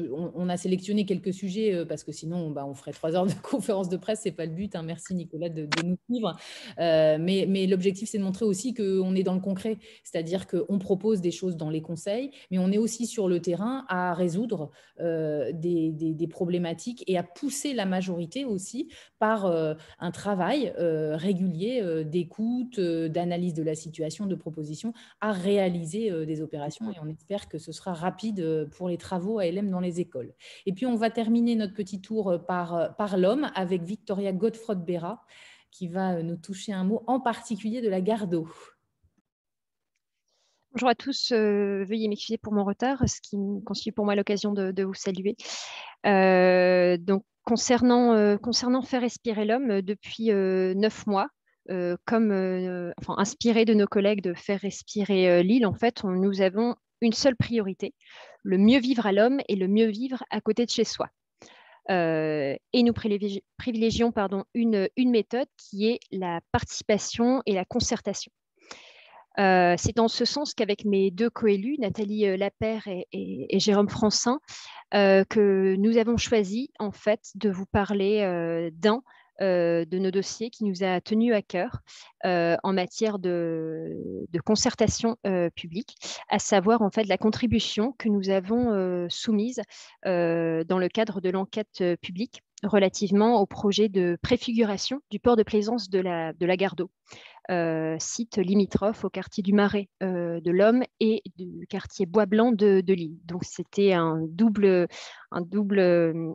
on a sélectionné quelques sujets parce que sinon, on ferait 3 heures de conférence de presse. Ce n'est pas le but. Merci Nicolas de nous suivre. Mais l'objectif, c'est de montrer aussi qu'on est dans le concret. C'est-à-dire qu'on propose des choses dans les conseils, mais on est aussi sur le terrain à résoudre des problématiques et à pousser la majorité aussi par un travail régulier d'écoute, d'analyse de la situation, de proposition, à réaliser des opérations. Et on espère que ce sera rapide pour les travaux ALM dans les écoles. Et puis, on va terminer notre petit tour par l'homme avec Victoria Godefrodt-Béra qui va nous toucher un mot en particulier de la Gardeau. Bonjour à tous, veuillez m'excuser pour mon retard, ce qui constitue pour moi l'occasion de vous saluer. Donc, concernant Faire respirer l'homme, depuis 9 mois, inspiré de nos collègues de Faire respirer l'île, en fait, nous avons une seule priorité, le mieux vivre à l'homme et le mieux vivre à côté de chez soi. Et nous privilégions une méthode qui est la participation et la concertation. C'est dans ce sens qu'avec mes 2 coélus, Nathalie Lapère et Jérôme Francin, que nous avons choisi en fait de vous parler de nos dossiers qui nous a tenus à cœur en matière de concertation publique, à savoir en fait la contribution que nous avons soumise dans le cadre de l'enquête publique relativement au projet de préfiguration du port de plaisance de la Gardeau. Site limitrophe au quartier du Marais de l'Homme et du quartier Bois-Blanc de l'île. Donc, c'était un double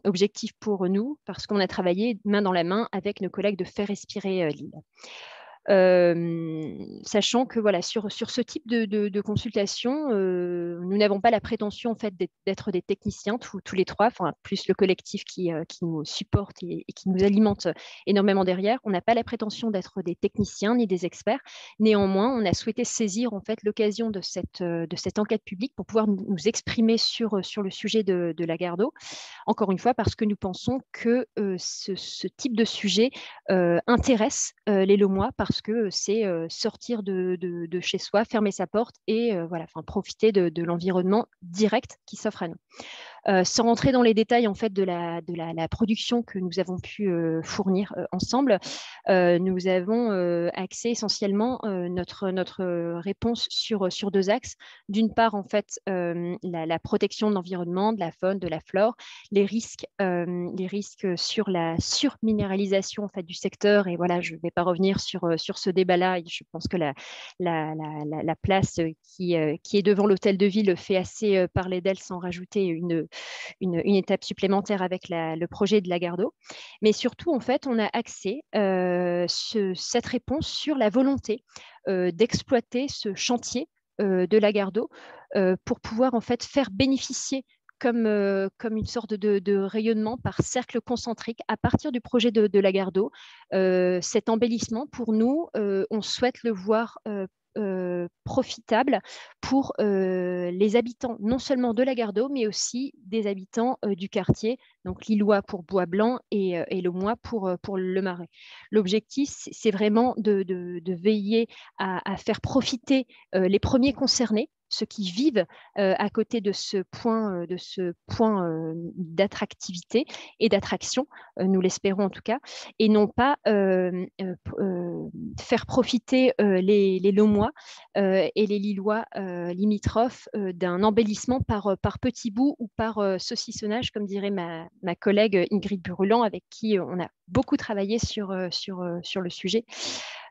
objectif pour nous parce qu'on a travaillé main dans la main avec nos collègues de Faire respirer l'île. Sachant que voilà, sur ce type de consultation, nous n'avons pas la prétention en fait d'être des techniciens tous les 3, plus le collectif qui nous supporte et qui nous alimente énormément derrière. On n'a pas la prétention d'être des techniciens ni des experts. Néanmoins, on a souhaité saisir en fait l'occasion de cette enquête publique pour pouvoir nous exprimer sur le sujet de la Gardeau. Encore une fois, parce que nous pensons que ce type de sujet intéresse les Lomois parce parce que c'est sortir de chez soi, fermer sa porte et voilà, profiter de l'environnement direct qui s'offre à nous. Sans rentrer dans les détails en fait de la production que nous avons pu fournir ensemble, nous avons axé essentiellement notre réponse sur deux axes. D'une part, en fait, la protection de l'environnement, de la faune, de la flore, les risques sur la surminéralisation en fait, du secteur. Et voilà, je ne vais pas revenir sur ce débat-là. Je pense que la place qui est devant l'hôtel de ville fait assez parler d'elle sans rajouter une étape supplémentaire avec le projet de la gare d'eau. Mais surtout, en fait, on a axé cette réponse sur la volonté d'exploiter ce chantier de la gare d'eau pour pouvoir en fait faire bénéficier comme une sorte de rayonnement par cercle concentrique à partir du projet de la gare d'eau. Cet embellissement, pour nous, on souhaite le voir profitable pour les habitants non seulement de la gare d'eau, mais aussi des habitants du quartier, donc Lillois pour Bois-Blanc et Lomois pour Le Marais. L'objectif, c'est vraiment de veiller à faire profiter les premiers concernés, ceux qui vivent à côté de ce point d'attractivité et d'attraction, nous l'espérons en tout cas, et non pas faire profiter les Lomois et les Lillois limitrophes d'un embellissement par petits bouts ou par saucissonnage, comme dirait ma collègue Ingrid Burulan, avec qui on a beaucoup travaillé sur le sujet.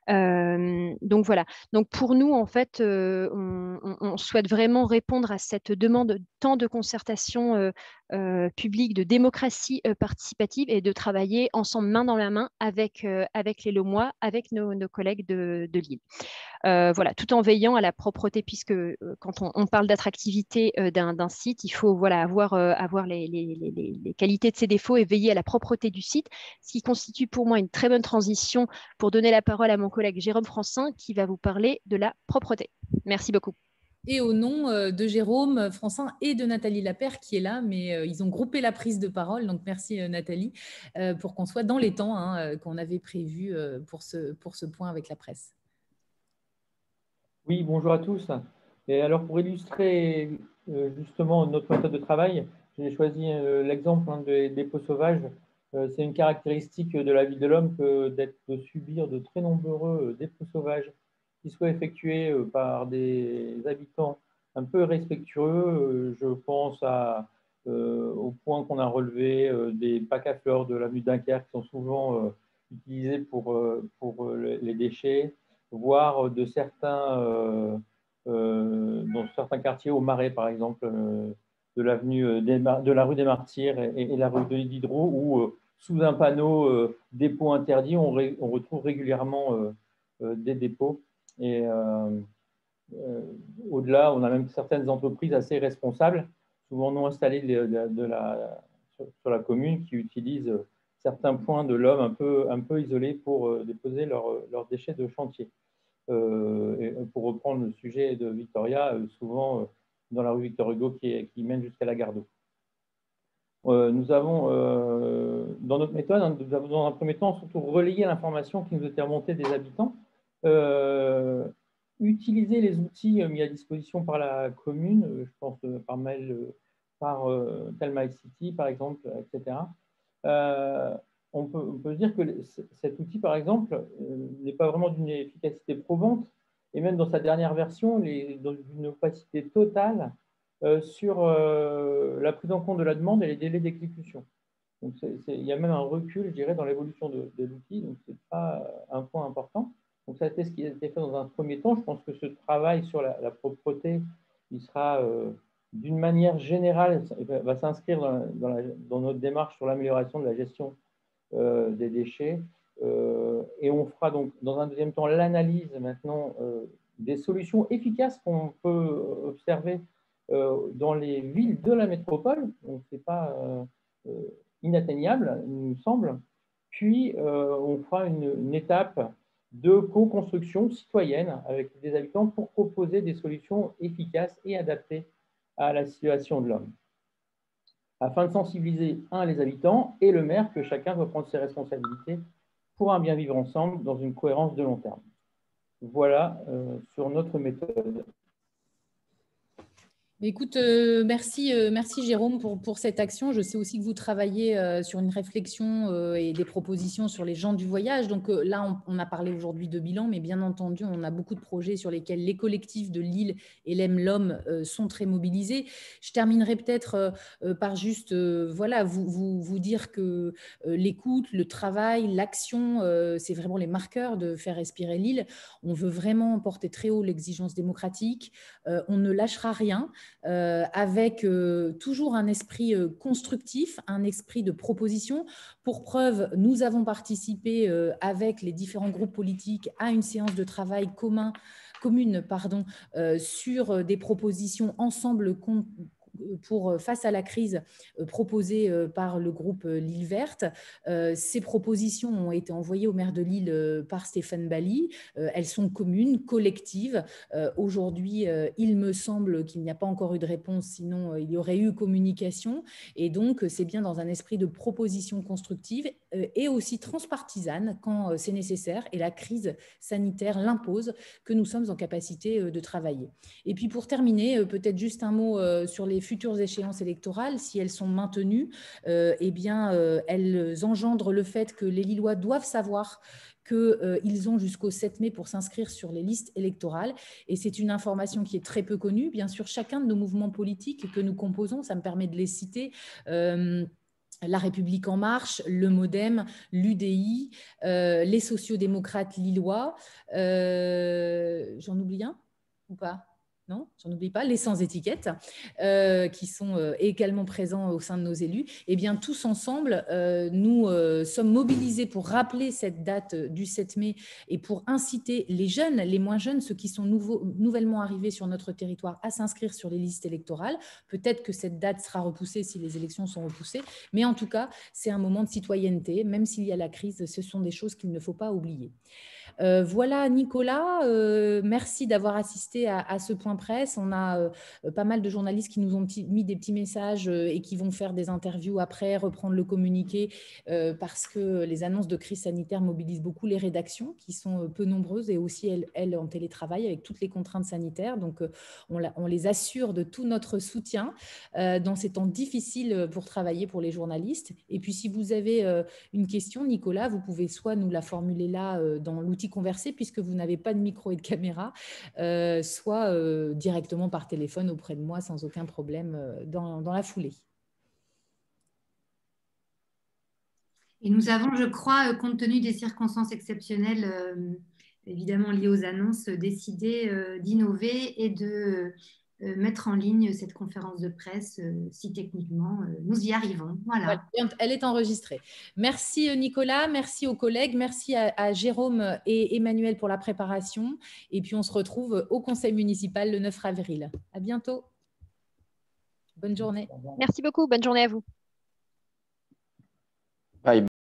Donc voilà. Donc pour nous, en fait, on souhaite vraiment répondre à cette demande tant de concertation publique, de démocratie participative et de travailler ensemble main dans la main avec les Lomois, avec nos collègues de Lille. Voilà, tout en veillant à la propreté, puisque quand on parle d'attractivité d'un site, il faut voilà, avoir les qualités de ses défauts et veiller à la propreté du site, ce qui constitue pour moi une très bonne transition pour donner la parole à mon collègue Jérôme Francin qui va vous parler de la propreté. Merci beaucoup. Et au nom de Jérôme Francin et de Nathalie Lapère qui est là, mais ils ont groupé la prise de parole. Donc merci Nathalie pour qu'on soit dans les temps qu'on avait prévus pour ce point avec la presse. Oui, bonjour à tous. Et alors pour illustrer justement notre méthode de travail, j'ai choisi l'exemple des dépôts sauvages. C'est une caractéristique de la vie de l'homme que de subir de très nombreux dépôts sauvages qui soient effectués par des habitants un peu respectueux. Je pense au point qu'on a relevé des bacs à fleurs de l'avenue Dunkerque qui sont souvent utilisés pour les déchets, voire dans certains quartiers au Marais, par exemple, de la rue des Martyrs et la rue de Diderot, où sous un panneau dépôt interdit, on retrouve régulièrement des dépôts. Et au-delà, on a même certaines entreprises assez responsables, souvent non installées sur la commune, qui utilisent certains points de l'homme un peu isolés pour déposer leurs déchets de chantier. Et pour reprendre le sujet de Victoria, souvent dans la rue Victor Hugo qui mène jusqu'à la gare d'eau. Nous avons, dans notre méthode, nous avons dans un premier temps surtout relayé l'information qui nous était remontée des habitants, utiliser les outils mis à disposition par la commune, je pense par mail, par Telma City par exemple, etc. On peut dire que cet outil, par exemple, n'est pas vraiment d'une efficacité probante, et même dans sa dernière version, dans une opacité totale sur la prise en compte de la demande et les délais d'exécution. Donc, il y a même un recul, je dirais, dans l'évolution de l'outil, donc ce n'est pas un point important. Donc, ça a été ce qui a été fait dans un premier temps. Je pense que ce travail sur la propreté, il sera d'une manière générale, va s'inscrire dans notre démarche sur l'amélioration de la gestion des déchets. Et on fera donc dans un deuxième temps l'analyse maintenant des solutions efficaces qu'on peut observer dans les villes de la métropole. Donc ce n'est pas inatteignable, il nous semble. Puis on fera une étape de co-construction citoyenne avec des habitants pour proposer des solutions efficaces et adaptées à la situation de l'homme, afin de sensibiliser les habitants et le maire que chacun doit prendre ses responsabilités pour un bien vivre ensemble dans une cohérence de long terme. Voilà sur notre méthode. Écoute, merci Jérôme pour cette action. Je sais aussi que vous travaillez sur une réflexion et des propositions sur les gens du voyage. Donc là, on a parlé aujourd'hui de bilan, mais bien entendu, on a beaucoup de projets sur lesquels les collectifs de Lille et l'Aime-L'Homme sont très mobilisés. Je terminerai peut-être par juste voilà, vous dire que l'écoute, le travail, l'action, c'est vraiment les marqueurs de faire respirer Lille. On veut vraiment porter très haut l'exigence démocratique. On ne lâchera rien. Avec toujours un esprit constructif, un esprit de proposition. Pour preuve, nous avons participé avec les différents groupes politiques à une séance de travail commune sur des propositions ensemble face à la crise proposée par le groupe Lille Verte. Ces propositions ont été envoyées au maire de Lille par Stéphane Bally. Elles sont communes, collectives. Aujourd'hui, il me semble qu'il n'y a pas encore eu de réponse, sinon il y aurait eu communication. Et donc, c'est bien dans un esprit de proposition constructive et aussi transpartisane quand c'est nécessaire et la crise sanitaire l'impose, que nous sommes en capacité de travailler. Et puis pour terminer, peut-être juste un mot sur les futures échéances électorales. Si elles sont maintenues, elles engendrent le fait que les Lillois doivent savoir qu'ils ont jusqu'au 7 mai pour s'inscrire sur les listes électorales. Et c'est une information qui est très peu connue. Bien sûr, chacun de nos mouvements politiques que nous composons, ça me permet de les citer, La République En Marche, le MoDem, l'UDI, les sociodémocrates lillois. J'en oublie un ou pas ? Non, j'en oublie pas, les sans-étiquettes qui sont également présents au sein de nos élus. Eh bien, tous ensemble, nous sommes mobilisés pour rappeler cette date du 7 mai et pour inciter les jeunes, les moins jeunes, ceux qui sont nouvellement arrivés sur notre territoire à s'inscrire sur les listes électorales. Peut-être que cette date sera repoussée si les élections sont repoussées, mais en tout cas, c'est un moment de citoyenneté. Même s'il y a la crise, ce sont des choses qu'il ne faut pas oublier. Voilà Nicolas, merci d'avoir assisté à ce point presse. On a pas mal de journalistes qui nous ont mis des petits messages et qui vont faire des interviews après, reprendre le communiqué parce que les annonces de crise sanitaire mobilisent beaucoup les rédactions qui sont peu nombreuses et aussi elles en télétravail avec toutes les contraintes sanitaires. Donc on les assure de tout notre soutien dans ces temps difficiles pour travailler pour les journalistes. Et puis si vous avez une question, Nicolas, vous pouvez soit nous la formuler là dans l'outil Converser puisque vous n'avez pas de micro et de caméra, soit directement par téléphone auprès de moi sans aucun problème dans la foulée. Et nous avons, je crois, compte tenu des circonstances exceptionnelles, évidemment liées aux annonces, décidé d'innover et de mettre en ligne cette conférence de presse si techniquement nous y arrivons. Voilà. Elle est enregistrée. Merci Nicolas, merci aux collègues, merci à Jérôme et Emmanuel pour la préparation. Et puis on se retrouve au Conseil municipal le 9 avril. À bientôt. Bonne journée. Merci beaucoup. Bonne journée à vous. Bye.